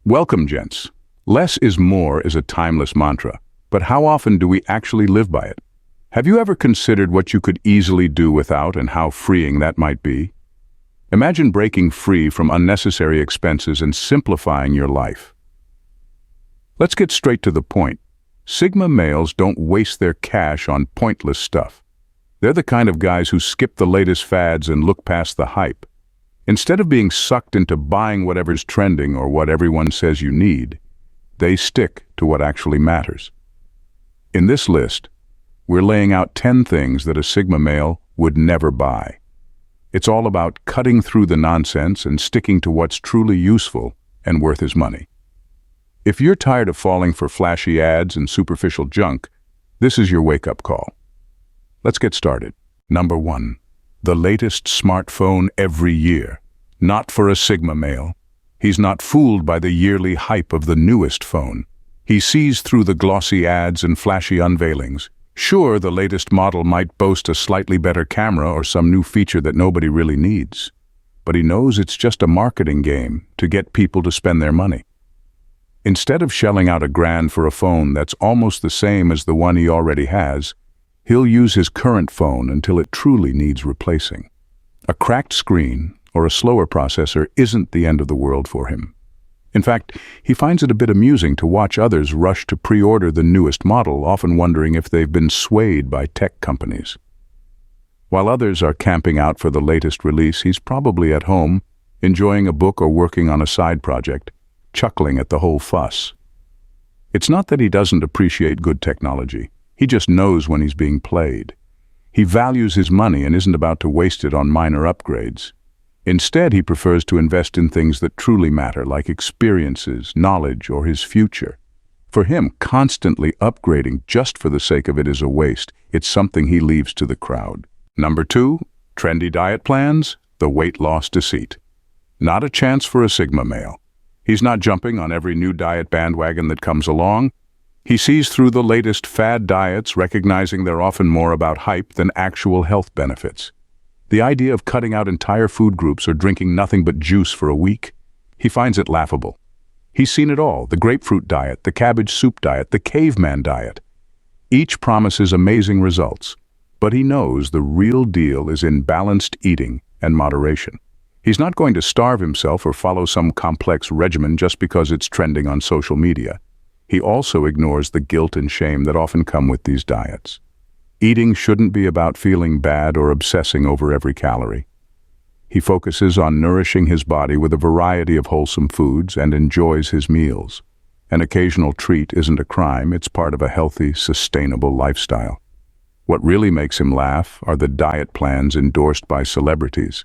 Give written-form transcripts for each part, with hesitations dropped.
Welcome, gents. Less is more is a timeless mantra, but how often do we actually live by it? Have you ever considered what you could easily do without and how freeing that might be? Imagine breaking free from unnecessary expenses and simplifying your life. Let's get straight to the point. Sigma males don't waste their cash on pointless stuff. They're the kind of guys who skip the latest fads and look past the hype. Instead of being sucked into buying whatever's trending or what everyone says you need, they stick to what actually matters. In this list, we're laying out 10 things that a Sigma male would never buy. It's all about cutting through the nonsense and sticking to what's truly useful and worth his money. If you're tired of falling for flashy ads and superficial junk, this is your wake-up call. Let's get started. Number 1. The latest smartphone every year. Not for a Sigma male. He's not fooled by the yearly hype of the newest phone. He sees through the glossy ads and flashy unveilings. Sure, the latest model might boast a slightly better camera or some new feature that nobody really needs. But he knows it's just a marketing game to get people to spend their money. Instead of shelling out $1,000 for a phone that's almost the same as the one he already has, he'll use his current phone until it truly needs replacing. A cracked screen or a slower processor isn't the end of the world for him. In fact, he finds it a bit amusing to watch others rush to pre-order the newest model, often wondering if they've been swayed by tech companies. While others are camping out for the latest release, he's probably at home, enjoying a book or working on a side project, chuckling at the whole fuss. It's not that he doesn't appreciate good technology. He just knows when he's being played. He values his money and isn't about to waste it on minor upgrades. Instead, he prefers to invest in things that truly matter, like experiences, knowledge, or his future. For him, constantly upgrading just for the sake of it is a waste. It's something he leaves to the crowd. Number 2, trendy diet plans, the weight loss deceit. Not a chance for a Sigma male. He's not jumping on every new diet bandwagon that comes along. He sees through the latest fad diets, recognizing they're often more about hype than actual health benefits. The idea of cutting out entire food groups or drinking nothing but juice for a week, he finds it laughable. He's seen it all: the grapefruit diet, the cabbage soup diet, the caveman diet. Each promises amazing results, but he knows the real deal is in balanced eating and moderation. He's not going to starve himself or follow some complex regimen just because it's trending on social media. He also ignores the guilt and shame that often come with these diets. Eating shouldn't be about feeling bad or obsessing over every calorie. He focuses on nourishing his body with a variety of wholesome foods and enjoys his meals. An occasional treat isn't a crime, it's part of a healthy, sustainable lifestyle. What really makes him laugh are the diet plans endorsed by celebrities.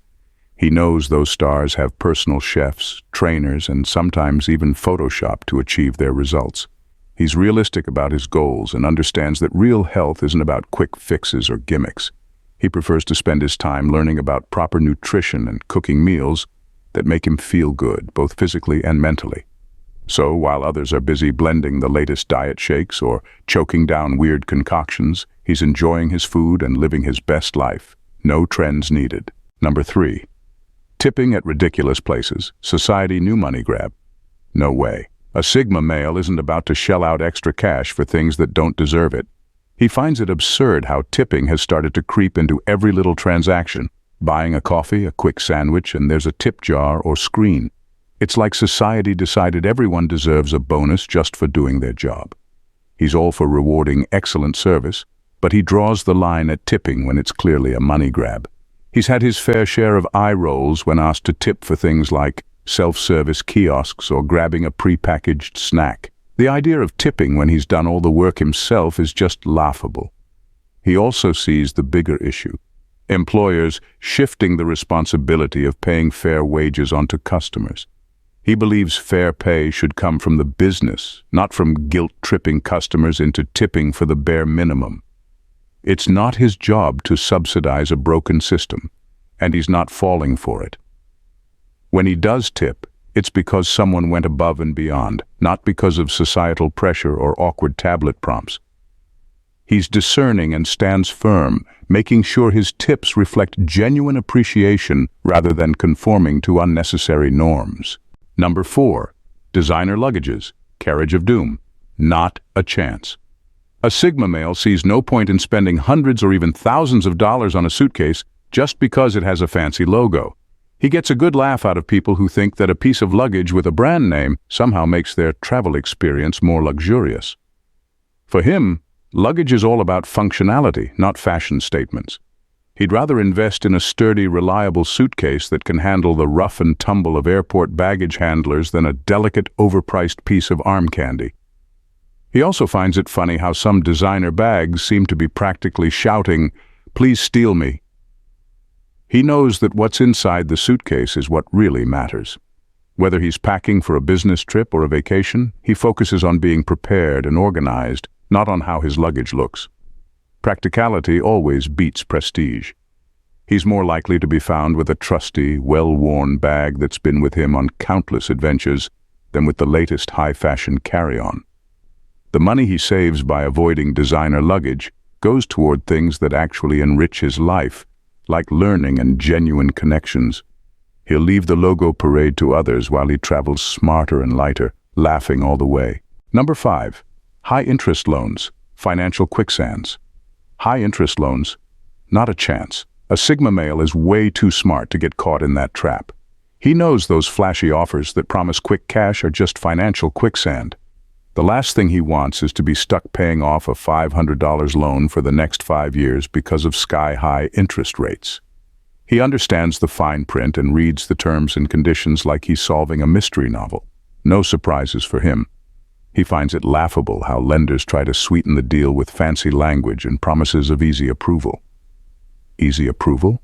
He knows those stars have personal chefs, trainers, and sometimes even Photoshop to achieve their results. He's realistic about his goals and understands that real health isn't about quick fixes or gimmicks. He prefers to spend his time learning about proper nutrition and cooking meals that make him feel good, both physically and mentally. So, while others are busy blending the latest diet shakes or choking down weird concoctions, he's enjoying his food and living his best life. No trends needed. Number 3. Tipping at ridiculous places. Society new money grab. No way. A Sigma male isn't about to shell out extra cash for things that don't deserve it. He finds it absurd how tipping has started to creep into every little transaction. Buying a coffee, a quick sandwich, and there's a tip jar or screen. It's like society decided everyone deserves a bonus just for doing their job. He's all for rewarding excellent service, but he draws the line at tipping when it's clearly a money grab. He's had his fair share of eye rolls when asked to tip for things like self-service kiosks or grabbing a pre-packaged snack. The idea of tipping when he's done all the work himself is just laughable. He also sees the bigger issue: employers shifting the responsibility of paying fair wages onto customers. He believes fair pay should come from the business, not from guilt-tripping customers into tipping for the bare minimum. It's not his job to subsidize a broken system, and he's not falling for it. When he does tip, it's because someone went above and beyond, not because of societal pressure or awkward tablet prompts. He's discerning and stands firm, making sure his tips reflect genuine appreciation rather than conforming to unnecessary norms. Number 4. Designer luggages, carriage of doom, not a chance. A Sigma male sees no point in spending hundreds or even thousands of dollars on a suitcase just because it has a fancy logo. He gets a good laugh out of people who think that a piece of luggage with a brand name somehow makes their travel experience more luxurious. For him, luggage is all about functionality, not fashion statements. He'd rather invest in a sturdy, reliable suitcase that can handle the rough and tumble of airport baggage handlers than a delicate, overpriced piece of arm candy. He also finds it funny how some designer bags seem to be practically shouting, "Please steal me." He knows that what's inside the suitcase is what really matters. Whether he's packing for a business trip or a vacation, he focuses on being prepared and organized, not on how his luggage looks. Practicality always beats prestige. He's more likely to be found with a trusty, well-worn bag that's been with him on countless adventures than with the latest high-fashion carry-on. The money he saves by avoiding designer luggage goes toward things that actually enrich his life, like learning and genuine connections. He'll leave the logo parade to others while he travels smarter and lighter, laughing all the way. Number 5. High-interest loans, financial quicksands. High-interest loans, not a chance. A Sigma male is way too smart to get caught in that trap. He knows those flashy offers that promise quick cash are just financial quicksand. The last thing he wants is to be stuck paying off a $500 loan for the next 5 years because of sky-high interest rates. He understands the fine print and reads the terms and conditions like he's solving a mystery novel. No surprises for him. He finds it laughable how lenders try to sweeten the deal with fancy language and promises of easy approval. Easy approval?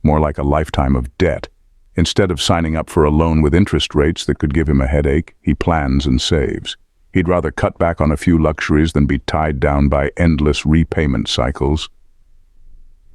More like a lifetime of debt. Instead of signing up for a loan with interest rates that could give him a headache, he plans and saves. He'd rather cut back on a few luxuries than be tied down by endless repayment cycles.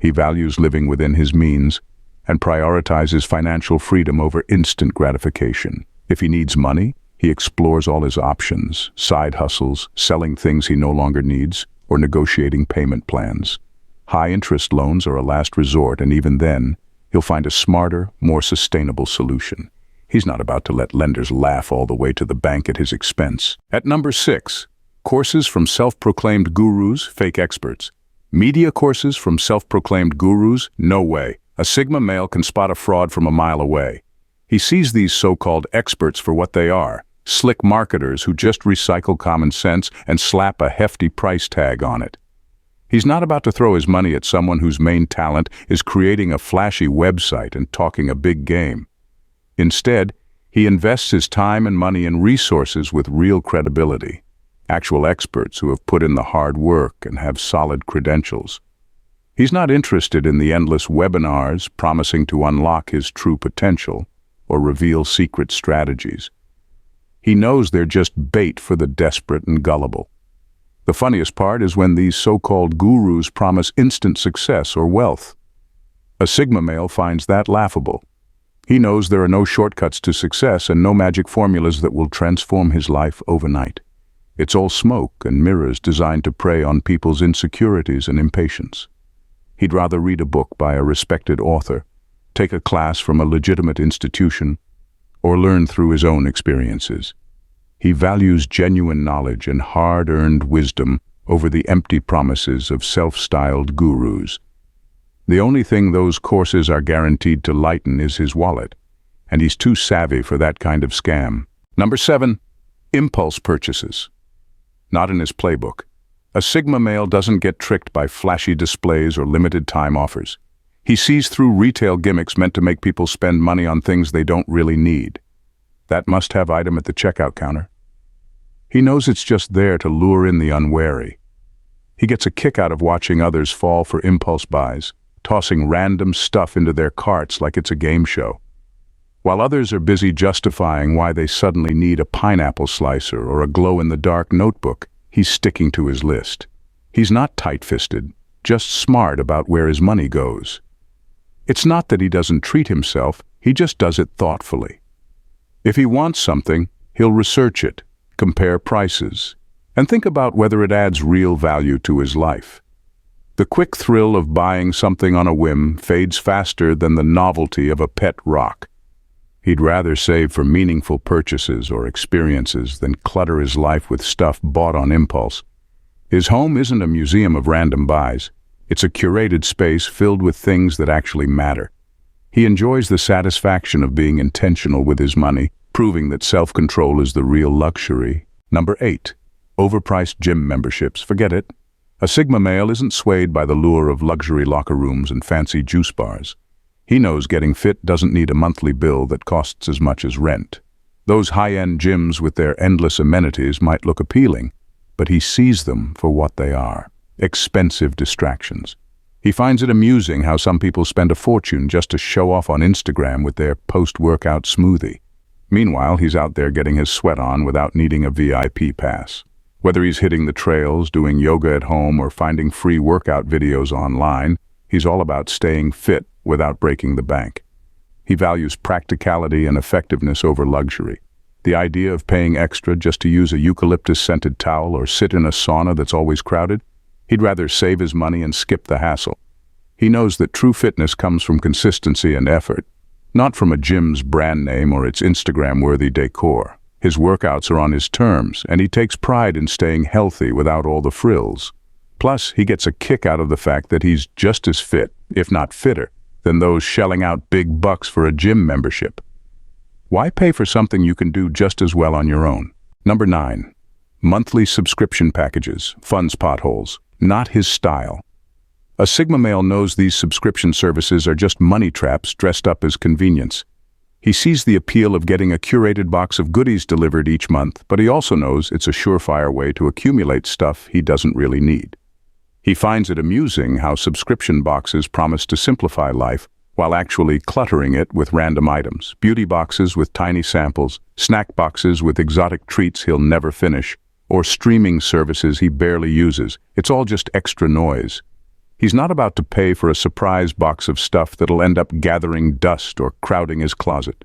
He values living within his means and prioritizes financial freedom over instant gratification. If he needs money, he explores all his options, side hustles, selling things he no longer needs, or negotiating payment plans. High-interest loans are a last resort, and even then, he'll find a smarter, more sustainable solution. He's not about to let lenders laugh all the way to the bank at his expense. At number 6, courses from self-proclaimed gurus, fake experts. Media courses from self-proclaimed gurus? No way. A Sigma male can spot a fraud from a mile away. He sees these so-called experts for what they are, slick marketers who just recycle common sense and slap a hefty price tag on it. He's not about to throw his money at someone whose main talent is creating a flashy website and talking a big game. Instead, he invests his time and money and resources with real credibility, actual experts who have put in the hard work and have solid credentials. He's not interested in the endless webinars promising to unlock his true potential or reveal secret strategies. He knows they're just bait for the desperate and gullible. The funniest part is when these so-called gurus promise instant success or wealth. A Sigma male finds that laughable. He knows there are no shortcuts to success and no magic formulas that will transform his life overnight. It's all smoke and mirrors designed to prey on people's insecurities and impatience. He'd rather read a book by a respected author, take a class from a legitimate institution, or learn through his own experiences. He values genuine knowledge and hard-earned wisdom over the empty promises of self-styled gurus. The only thing those courses are guaranteed to lighten is his wallet, and he's too savvy for that kind of scam. Number 7, impulse purchases. Not in his playbook. A Sigma male doesn't get tricked by flashy displays or limited-time offers. He sees through retail gimmicks meant to make people spend money on things they don't really need. That must-have item at the checkout counter. He knows it's just there to lure in the unwary. He gets a kick out of watching others fall for impulse buys, tossing random stuff into their carts like it's a game show. While others are busy justifying why they suddenly need a pineapple slicer or a glow-in-the-dark notebook, he's sticking to his list. He's not tight-fisted, just smart about where his money goes. It's not that he doesn't treat himself, he just does it thoughtfully. If he wants something, he'll research it, compare prices, and think about whether it adds real value to his life. The quick thrill of buying something on a whim fades faster than the novelty of a pet rock. He'd rather save for meaningful purchases or experiences than clutter his life with stuff bought on impulse. His home isn't a museum of random buys. It's a curated space filled with things that actually matter. He enjoys the satisfaction of being intentional with his money, proving that self-control is the real luxury. Number 8. Overpriced gym memberships. Forget it. A Sigma male isn't swayed by the lure of luxury locker rooms and fancy juice bars. He knows getting fit doesn't need a monthly bill that costs as much as rent. Those high-end gyms with their endless amenities might look appealing, but he sees them for what they are: expensive distractions. He finds it amusing how some people spend a fortune just to show off on Instagram with their post-workout smoothie. Meanwhile, he's out there getting his sweat on without needing a VIP pass. Whether he's hitting the trails, doing yoga at home, or finding free workout videos online, he's all about staying fit without breaking the bank. He values practicality and effectiveness over luxury. The idea of paying extra just to use a eucalyptus-scented towel or sit in a sauna that's always crowded, he'd rather save his money and skip the hassle. He knows that true fitness comes from consistency and effort, not from a gym's brand name or its Instagram-worthy decor. His workouts are on his terms, and he takes pride in staying healthy without all the frills. Plus, he gets a kick out of the fact that he's just as fit, if not fitter, than those shelling out big bucks for a gym membership. Why pay for something you can do just as well on your own? Number 9. Monthly subscription packages, funds potholes. Not his style. A Sigma male knows these subscription services are just money traps dressed up as convenience. He sees the appeal of getting a curated box of goodies delivered each month, but he also knows it's a surefire way to accumulate stuff he doesn't really need. He finds it amusing how subscription boxes promise to simplify life while actually cluttering it with random items: beauty boxes with tiny samples, snack boxes with exotic treats he'll never finish, or streaming services he barely uses. It's all just extra noise. He's not about to pay for a surprise box of stuff that'll end up gathering dust or crowding his closet.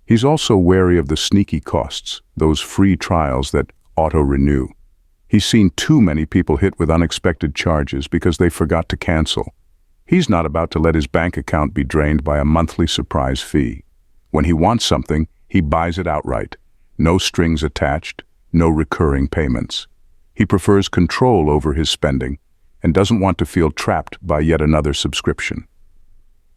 He's also wary of the sneaky costs, those free trials that auto-renew. He's seen too many people hit with unexpected charges because they forgot to cancel. He's not about to let his bank account be drained by a monthly surprise fee. When he wants something, he buys it outright. No strings attached, no recurring payments. He prefers control over his spending and doesn't want to feel trapped by yet another subscription.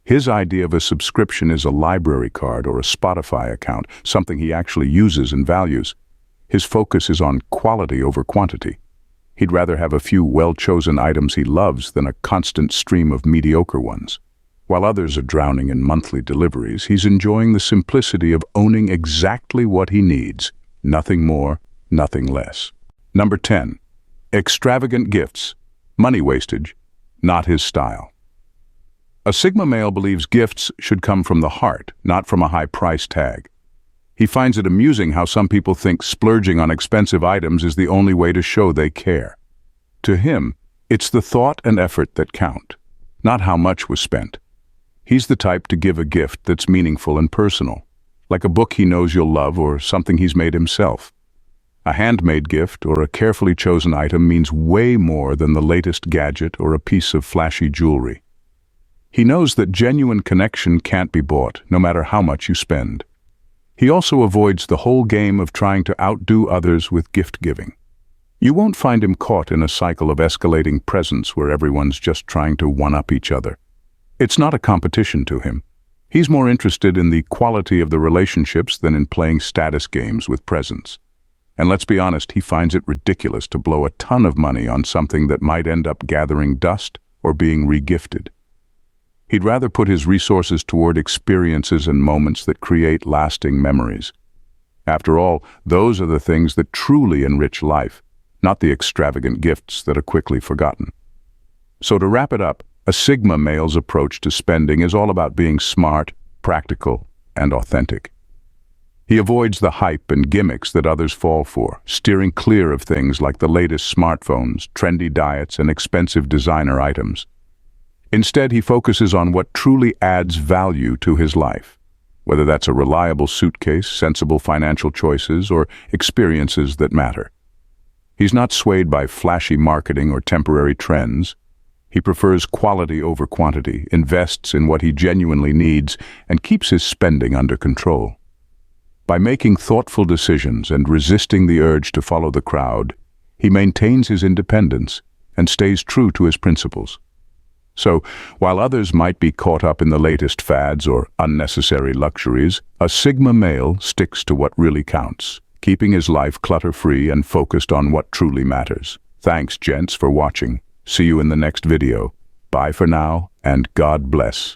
His idea of a subscription is a library card or a Spotify account, something he actually uses and values. His focus is on quality over quantity. He'd rather have a few well-chosen items he loves than a constant stream of mediocre ones. While others are drowning in monthly deliveries, he's enjoying the simplicity of owning exactly what he needs. Nothing more, nothing less. Number 10. Extravagant gifts. Money wastage. Not his style. A Sigma male believes gifts should come from the heart, not from a high price tag. He finds it amusing how some people think splurging on expensive items is the only way to show they care. To him, it's the thought and effort that count, not how much was spent. He's the type to give a gift that's meaningful and personal, like a book he knows you'll love or something he's made himself. A handmade gift or a carefully chosen item means way more than the latest gadget or a piece of flashy jewelry. He knows that genuine connection can't be bought, no matter how much you spend. He also avoids the whole game of trying to outdo others with gift-giving. You won't find him caught in a cycle of escalating presents where everyone's just trying to one-up each other. It's not a competition to him. He's more interested in the quality of the relationships than in playing status games with presents. And let's be honest, he finds it ridiculous to blow a ton of money on something that might end up gathering dust or being re-gifted. He'd rather put his resources toward experiences and moments that create lasting memories. After all, those are the things that truly enrich life, not the extravagant gifts that are quickly forgotten. So to wrap it up, a Sigma male's approach to spending is all about being smart, practical, and authentic. He avoids the hype and gimmicks that others fall for, steering clear of things like the latest smartphones, trendy diets, and expensive designer items. Instead, he focuses on what truly adds value to his life, whether that's a reliable suitcase, sensible financial choices, or experiences that matter. He's not swayed by flashy marketing or temporary trends. He prefers quality over quantity, invests in what he genuinely needs, and keeps his spending under control. By making thoughtful decisions and resisting the urge to follow the crowd, he maintains his independence and stays true to his principles. So, while others might be caught up in the latest fads or unnecessary luxuries, a Sigma male sticks to what really counts, keeping his life clutter-free and focused on what truly matters. Thanks, gents, for watching. See you in the next video. Bye for now, and God bless.